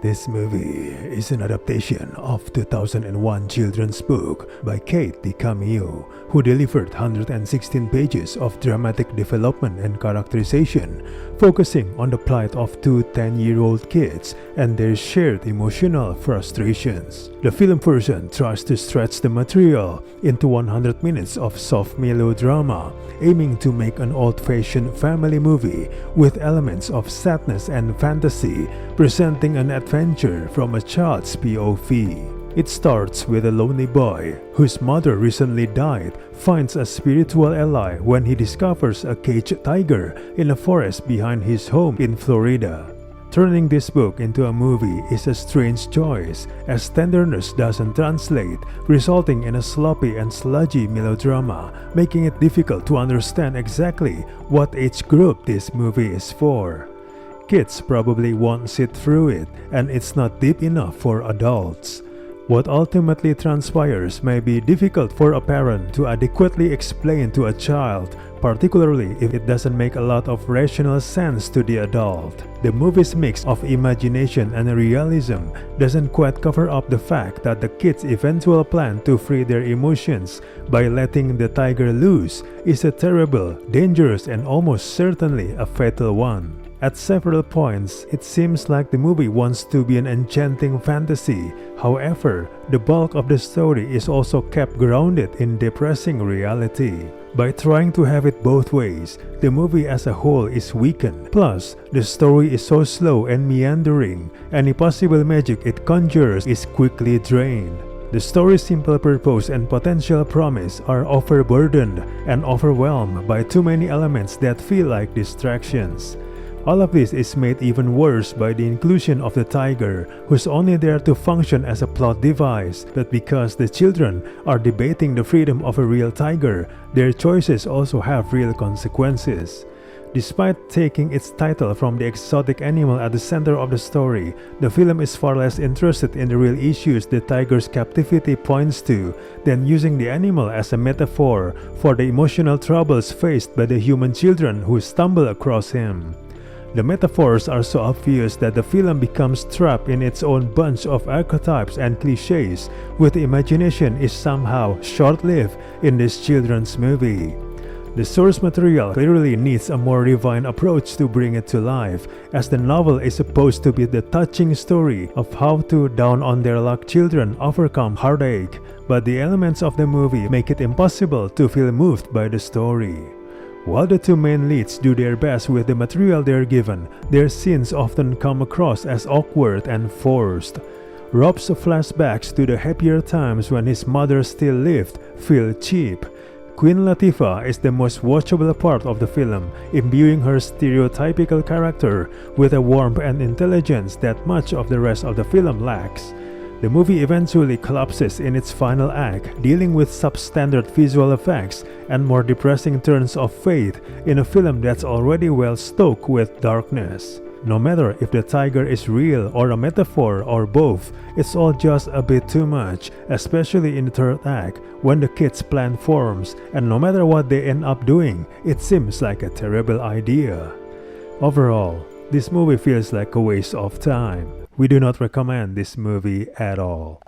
This movie is an adaptation of 2001 children's book by Kate DeCamillo, who delivered 116 pages of dramatic development and characterization, focusing on the plight of two 10-year-old kids and their shared emotional frustrations. The film version tries to stretch the material into 100 minutes of soft melodrama, aiming to make an old-fashioned family movie with elements of sadness and fantasy, presenting an adventure from a child's POV. It starts with a lonely boy whose mother recently died finds a spiritual ally when he discovers a caged tiger in a forest behind his home in Florida. Turning this book into a movie is a strange choice, as tenderness doesn't translate, resulting in a sloppy and sludgy melodrama, making it difficult to understand exactly what age group this movie is for. Kids probably won't sit through it, and it's not deep enough for adults. What ultimately transpires may be difficult for a parent to adequately explain to a child, particularly if it doesn't make a lot of rational sense to the adult. The movie's mix of imagination and realism doesn't quite cover up the fact that the kids' eventual plan to free their emotions by letting the tiger loose is a terrible, dangerous, and almost certainly a fatal one. At several points, it seems like the movie wants to be an enchanting fantasy. However, the bulk of the story is also kept grounded in depressing reality. By trying to have it both ways, the movie as a whole is weakened. Plus, the story is so slow and meandering, any possible magic it conjures is quickly drained. The story's simple purpose and potential promise are overburdened and overwhelmed by too many elements that feel like distractions. All of this is made even worse by the inclusion of the tiger, who's only there to function as a plot device, but because the children are debating the freedom of a real tiger, their choices also have real consequences. Despite taking its title from the exotic animal at the center of the story, the film is far less interested in the real issues the tiger's captivity points to than using the animal as a metaphor for the emotional troubles faced by the human children who stumble across him. The metaphors are so obvious that the film becomes trapped in its own bunch of archetypes and cliches, with the imagination is somehow short-lived in this children's movie. The source material clearly needs a more refined approach to bring it to life, as the novel is supposed to be the touching story of how two down-on-their-luck children overcome heartache, but the elements of the movie make it impossible to feel moved by the story. While the two main leads do their best with the material they're given, their scenes often come across as awkward and forced. Rob's flashbacks to the happier times when his mother still lived feel cheap. Queen Latifah is the most watchable part of the film, imbuing her stereotypical character with a warmth and intelligence that much of the rest of the film lacks. The movie eventually collapses in its final act, dealing with substandard visual effects and more depressing turns of fate in a film that's already well stoked with darkness. No matter if the tiger is real or a metaphor or both, it's all just a bit too much, especially in the third act when the kids' plan forms, and no matter what they end up doing, it seems like a terrible idea. Overall, this movie feels like a waste of time. We do not recommend this movie at all.